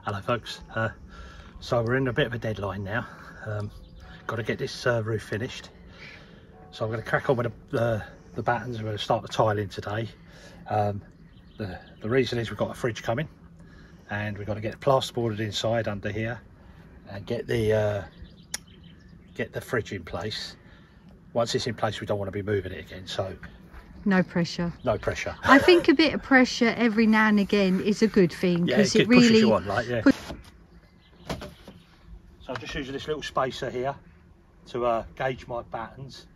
Hello folks, so we're in a bit of a deadline now. Got to get this roof finished, so I'm going to crack on with the battens. We're going to start the tiling today. The reason is we've got a fridge coming and we've got to get it plasterboarded inside under here and get the fridge in place. Once it's in place, we don't want to be moving it again, so no pressure. No pressure. I think a bit of pressure every now and again is a good thing, because it really pushes you on, like, yeah. So I'm just using this little spacer here to gauge my battens,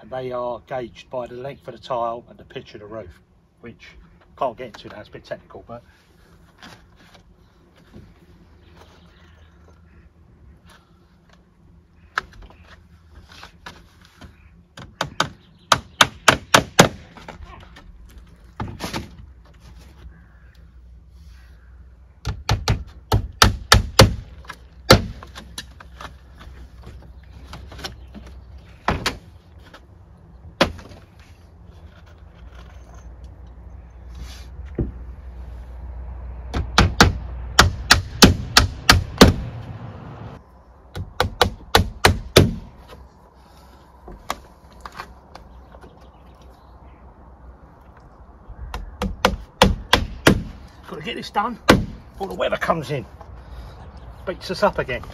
and they are gauged by the length of the tile and the pitch of the roof, which I can't get into now, it's a bit technical, but got to get this done before the weather comes in, beats us up again.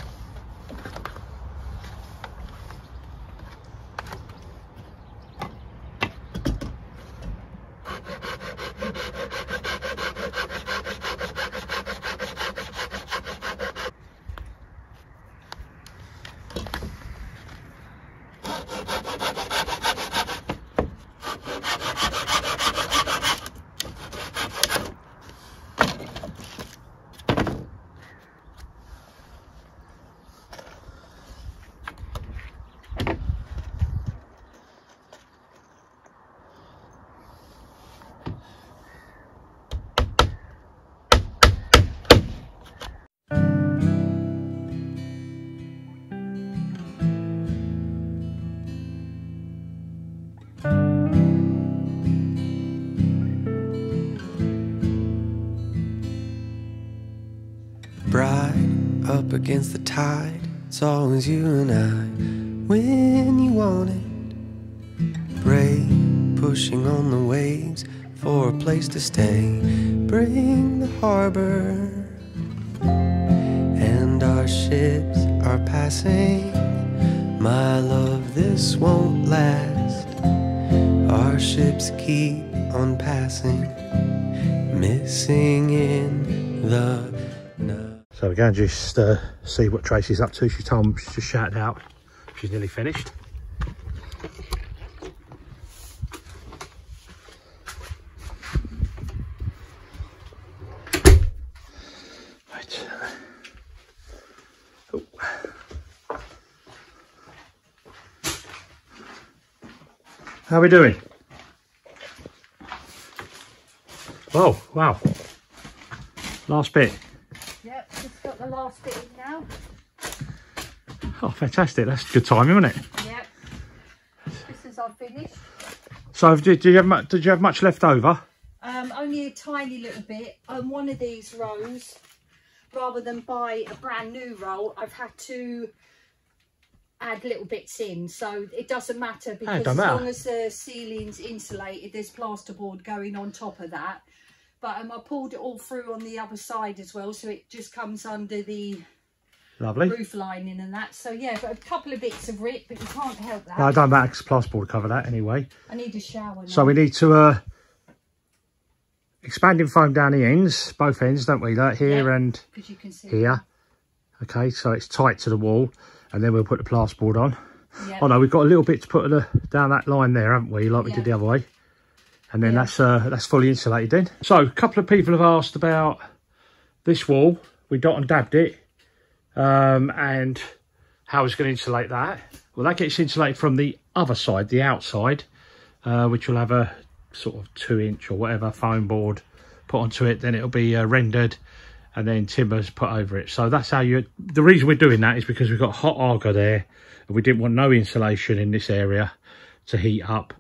Bride up against the tide, it's always you and I when you want it. Brave, pushing on the waves for a place to stay. Bring the harbor, and our ships are passing. My love, this won't last. Our ships keep on passing, missing in the night. So we're going to just see what Tracy's up to. She told me, she just shouted out she's nearly finished. Right. Oh. How are we doing? Oh, wow. Last bit. Yep, just got the last bit in now. Oh, fantastic. That's good timing, isn't it? Yep. Just as I've finished. So did you have much left over? Only a tiny little bit. On one of these rows, rather than buy a brand new roll, I've had to add little bits in, so it doesn't matter, because as long as the ceiling's insulated, there's plasterboard going on top of that. But I pulled it all through on the other side as well, so it just comes under the lovely roof lining and that. So yeah, but a couple of bits of rip, but you can't help that. No, I don't matter, because plasterboard will cover that anyway. I need a shower now. So we need to expanding foam down the ends, both ends, don't we? Like here, yeah, and you can see here. That. Okay, so it's tight to the wall, and then we'll put the plasterboard on. Yep. Oh no, we've got a little bit to put down that line there, haven't we? Like we did the other way. And then that's fully insulated then. So a couple of people have asked about this wall. We dot and dabbed it, and how it's going to insulate that. Well, that gets insulated from the other side, the outside, which will have a sort of 2-inch or whatever foam board put onto it. Then it'll be rendered, and then timbers put over it. So that's how the reason we're doing that is because we've got hot Arga there, and we didn't want no insulation in this area to heat up.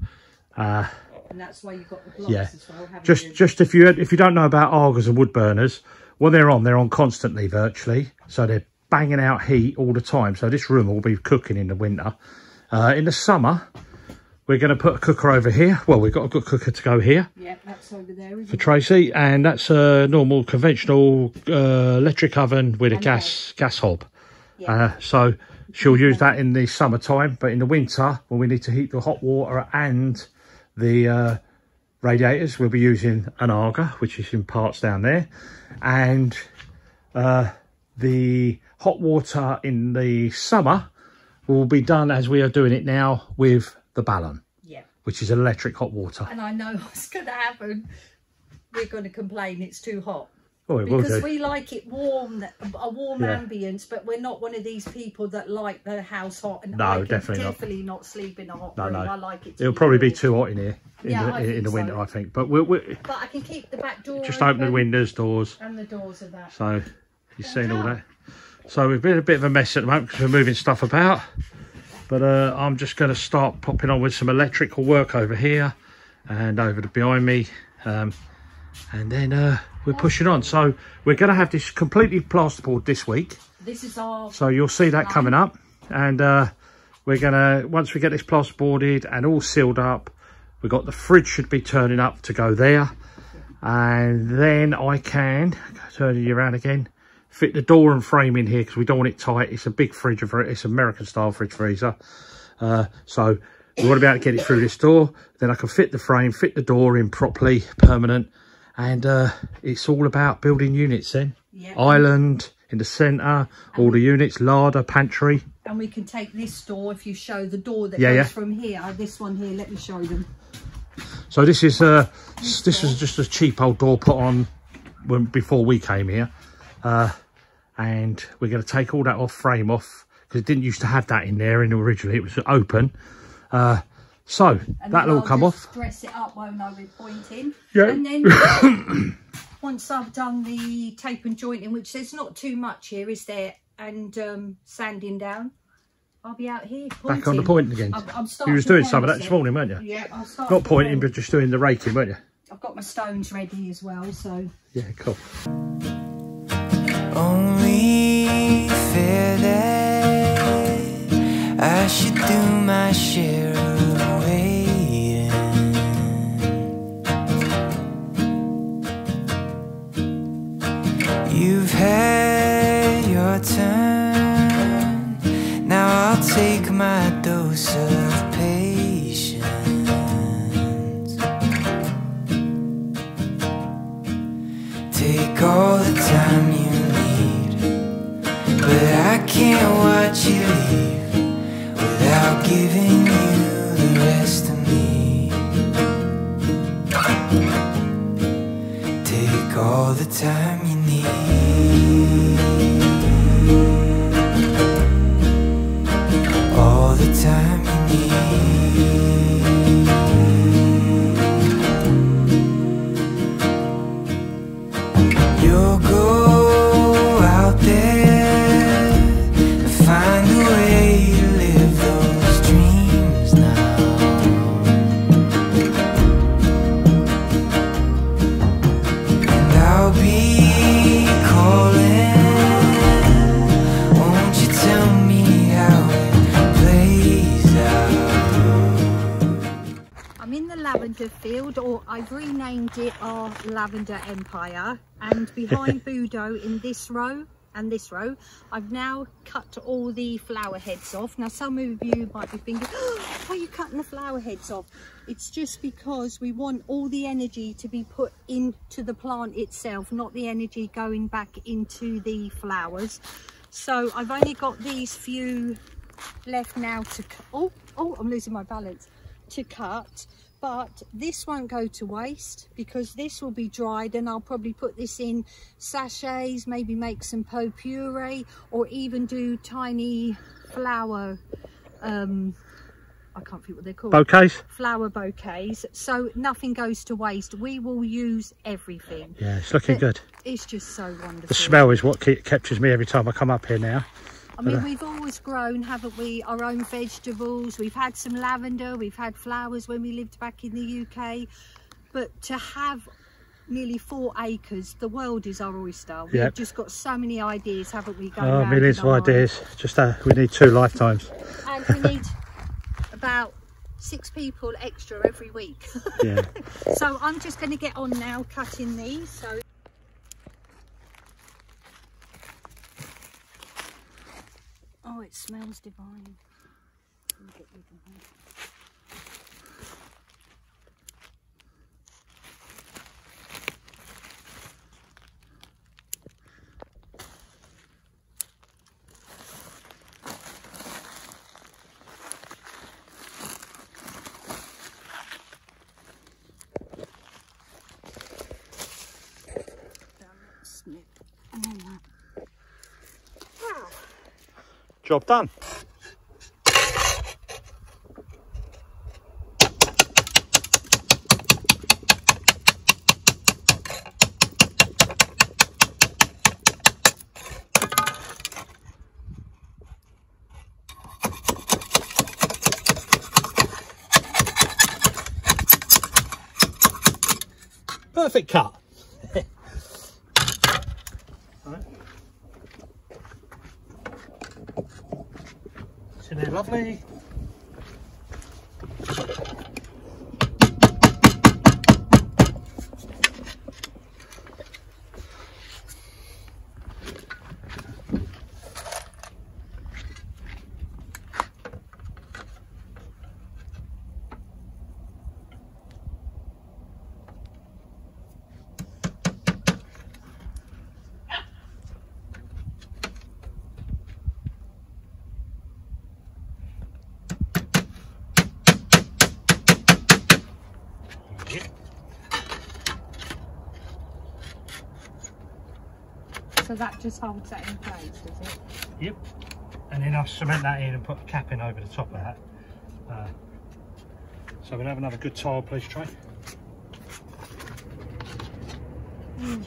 And that's why you've got the blocks as well, haven't you? Just if you don't know about Argas and wood burners, Well, they're on constantly virtually, so they're banging out heat all the time. So this room will be cooking in the winter. In the summer, we're going to put a cooker over here. Well, we've got a good cooker to go here. Yeah, that's over there, isn't for Tracy, and that's a normal conventional electric oven with a gas hob. Yeah. So she'll use that in the summertime, but in the winter, when we need to heat the hot water and the radiators, we'll be using an Aga, which is in parts down there, and the hot water in the summer will be done as we are doing it now with the Ballon, which is electric hot water. And I know what's going to happen. We're going to complain it's too hot. Oh, it because will do. We like it warm, a warm ambience, but we're not one of these people that like the house hot. And no, definitely not sleep in a hot room. No. I like it. It'll probably be too hot in here in the winter, I think. But but I can keep the back door just open the windows, doors, and the doors of that. So you've seen all that. So we've been a bit of a mess at the moment because we're moving stuff about. But I'm just going to start popping on with some electrical work over here and over behind me, and then we're pushing on. So we're going to have this completely plasterboard this week. This is our. So you'll see that coming up, and we're going to, once we get this plasterboarded and all sealed up, we've got the fridge should be turning up to go there, and then I can turn you around again. Fit the door and frame in here because we don't want it tight. It's a big fridge, it's American style fridge freezer. So we want to be able to get it through this door. Then I can fit the frame, fit the door in properly, permanent. And it's all about building units then. Yep. Island in the centre, all the units, larder, pantry. And we can take this door, if you show the door that goes from here. This one here, let me show them. So this is this was just a cheap old door put on before we came here. And we're going to take all that frame off because it didn't used to have that in there originally. It was open. So that'll all come off. Dress it up, won't I, with pointing? Yeah. And then once I've done the tape and jointing, which there's not too much here, is there? And sanding down, I'll be out here pointing. Back on the pointing again. You was doing some of that this morning, weren't you? Yeah, I'll start. Not pointing, but just doing the raking, weren't you? I've got my stones ready as well, so. Yeah, cool. Only fair that I should do my share of waiting. You've had your turn, now I'll take my dose of patience. Take all the time you but I can't watch you leave without giving you the rest of me. Take all the time you need, all the time you need. You'll go out there, find a way to live those dreams now. And I'll be calling. Won't you tell me how it plays out? I'm in the lavender field, or I've renamed it our Lavender Empire. And behind Budo in this row and this row, I've now cut all the flower heads off. Now some of you might be thinking, oh, why are you cutting the flower heads off? It's just because we want all the energy to be put into the plant itself, not the energy going back into the flowers. So I've only got these few left now to oh I'm losing my balance, to cut. But this won't go to waste because this will be dried, and I'll probably put this in sachets, maybe make some pot puree, or even do tiny flower, I can't think what they're called. Bouquets? Flower bouquets. So nothing goes to waste. We will use everything. Yeah, it's looking good. It's just so wonderful. The smell is what captures me every time I come up here now. I mean, we've always grown, haven't we, our own vegetables. We've had some lavender, we've had flowers when we lived back in the UK. But to have nearly 4 acres. The world is our oyster. We've Yep. just got so many ideas, haven't we? Going Oh, round millions in of our ideas. Just we need 2 lifetimes. mind. And we need about 6 people extra every week. Yeah. So I'm just going to get on now cutting these. So. Oh, it smells divine. Let me get rid of them. Snip. And then that. Wow. Job done. Perfect cut. Isn't it lovely? So that just holds that in place, does it? Yep. And then I'll cement that in and put a cap in over the top of that. So we'll have another good tile, please, Trey.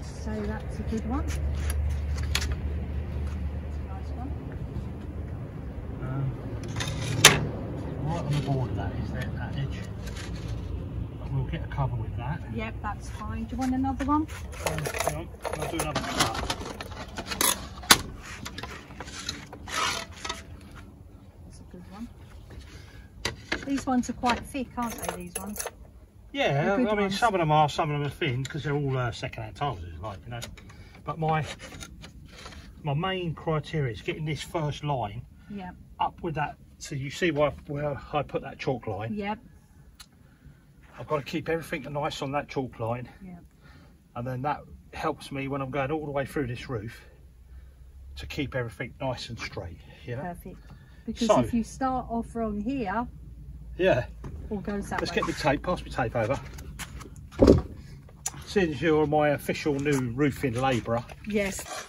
So that's a good one. That's a nice one. Right on the border that is there, that edge. But we'll get a cover with that. Yep, that's fine. Do you want another one? Hang on, I'll do another cut. That's a good one. These ones are quite thick, aren't they, these ones? Yeah, I mean, ones. some of them are thin because they're all second-hand tiles, like, you know. But my main criteria is getting this first line up with that. So you see where I put that chalk line. Yep. I've got to keep everything nice on that chalk line. Yep. And then that helps me when I'm going all the way through this roof to keep everything nice and straight. You know? Perfect. Because so, if you start off wrong here, yeah. all goes that Let's way. get the tape, pass me tape over. Since you're my official new roofing labourer. Yes.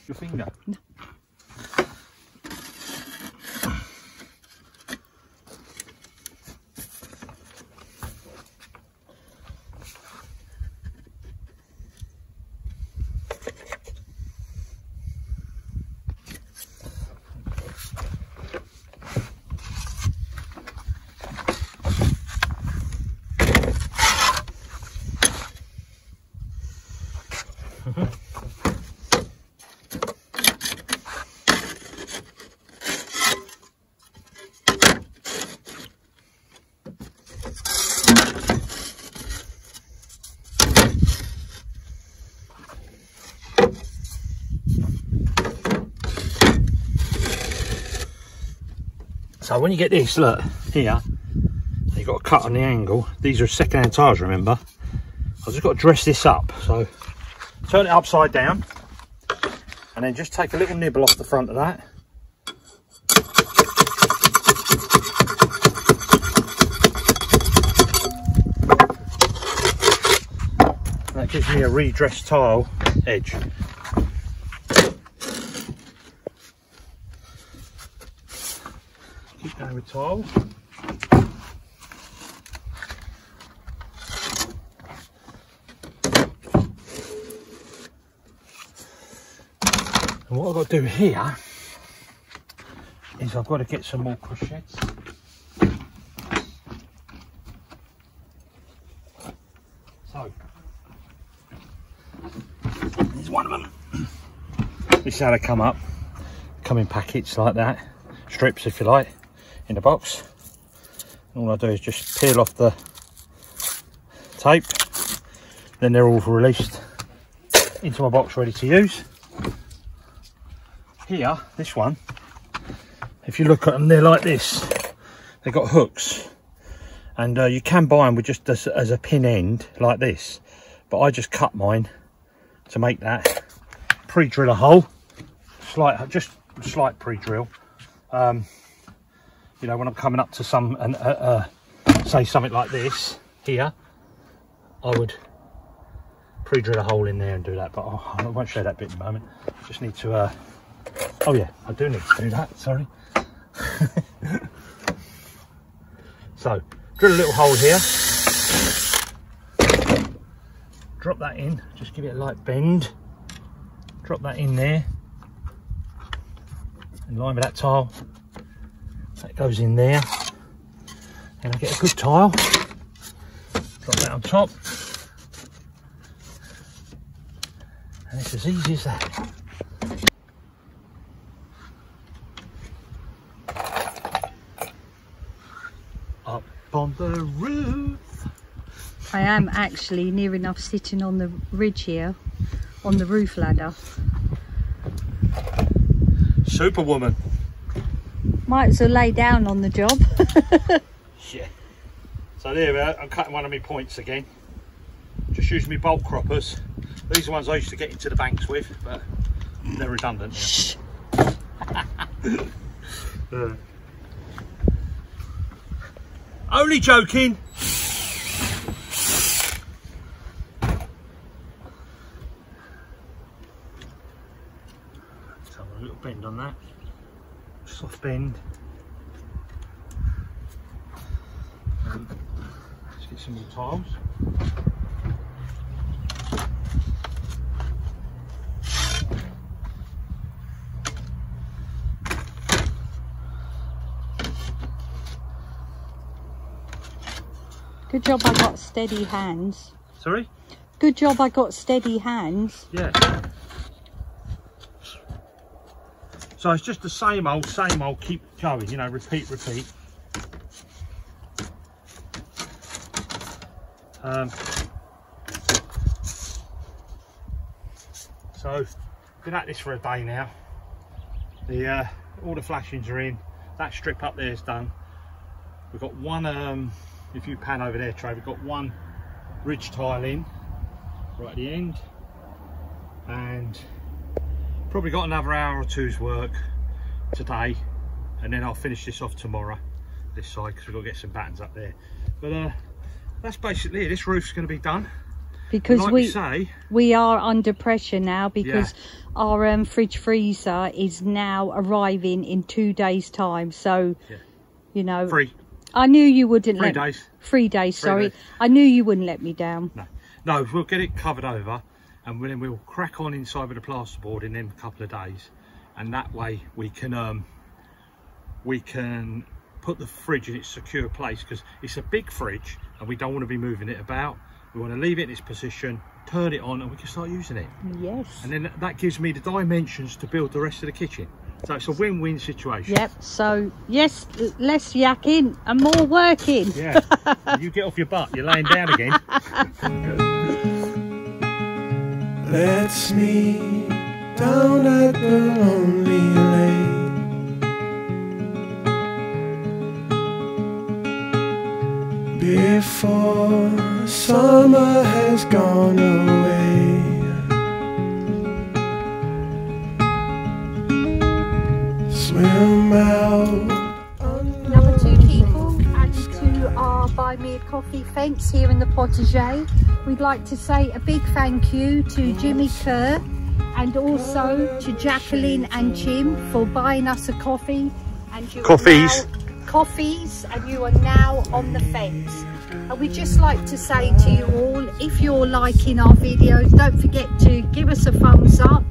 Your finger. No. So when you get this, look here, you've got to cut on the angle. These are second-hand tiles, remember. I've just got to dress this up. So turn it upside down, and then just take a little nibble off the front of that. That gives me a redressed tile edge. Keep going with tiles. And what I've got to do here is I've got to get some more crochets. So, there's one of them. This is how they come up. Come in packets like that, strips if you like, in the box. And all I do is just peel off the tape, then they're all released into my box ready to use. Here, this one, if you look at them, they're like this. They've got hooks, and you can buy them with just as a pin end like this, but I just cut mine to make that. Pre-drill a hole, just slight pre-drill. You know, when I'm coming up to some, say something like this here, I would pre-drill a hole in there and do that, but I won't show that bit in a moment. Just need to oh yeah, I do need to do that, sorry. So, drill a little hole here, drop that in, just give it a light bend, drop that in there, in line with that tile, that goes in there, and I get a good tile, drop that on top, and it's as easy as that. On the roof. I am actually near enough sitting on the ridge here, on the roof ladder. Superwoman. Might as well lay down on the job. Yeah. So there we are, I'm cutting one of my points again. Just using my bolt croppers. These are ones I used to get into the banks with, but they're redundant now. Only joking. Let's have a little bend on that. Soft bend. Let's get some more tiles. Good job I got steady hands. Sorry? Good job I got steady hands. Yeah. So it's just the same old, keep going, you know, repeat. So, been at this for a day now. All the flashings are in. That strip up there is done. We've got one, if you pan over there, Trey, we've got one ridge tile in right at the end, and probably got another hour or two's work today, and then I'll finish this off tomorrow, this side, because we've got to get some battens up there. But that's basically it. This roof's going to be done. Because like we are under pressure now, because our fridge freezer is now arriving in 2 days' time. So, you know, I knew you wouldn't 3 days. 3 days, sorry. I knew you wouldn't let me down. No, we'll get it covered over, and then we'll crack on inside with the plasterboard in them couple of days, and that way we can put the fridge in its secure place, because it's a big fridge and we don't want to be moving it about. We want to leave it in its position, turn it on, and we can start using it. Yes. And then that gives me the dimensions to build the rest of the kitchen. So it's a win-win situation. Yep. So yes, less yakking and more working. Yeah. You get off your butt. You're laying down again. Let's meet down at the lonely lake. summer has gone away. Swim out. Number 2 people added to our Buy Me a Coffee fence here in the potager. We'd like to say a big thank you to Jimmy Kerr and also to Jacqueline and Jim for buying us a coffee. And you coffees, and you are now on the fence. And we'd just like to say to you all, if you're liking our videos, don't forget to give us a thumbs up,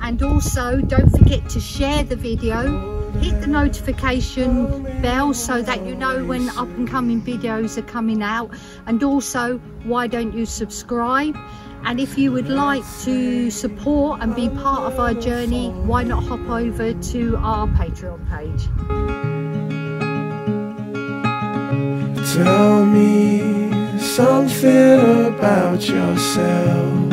and also don't forget to share the video, hit the notification bell so that you know when up and coming videos are coming out, and also why don't you subscribe? And if you would like to support and be part of our journey, why not hop over to our Patreon page. Tell me something about yourself.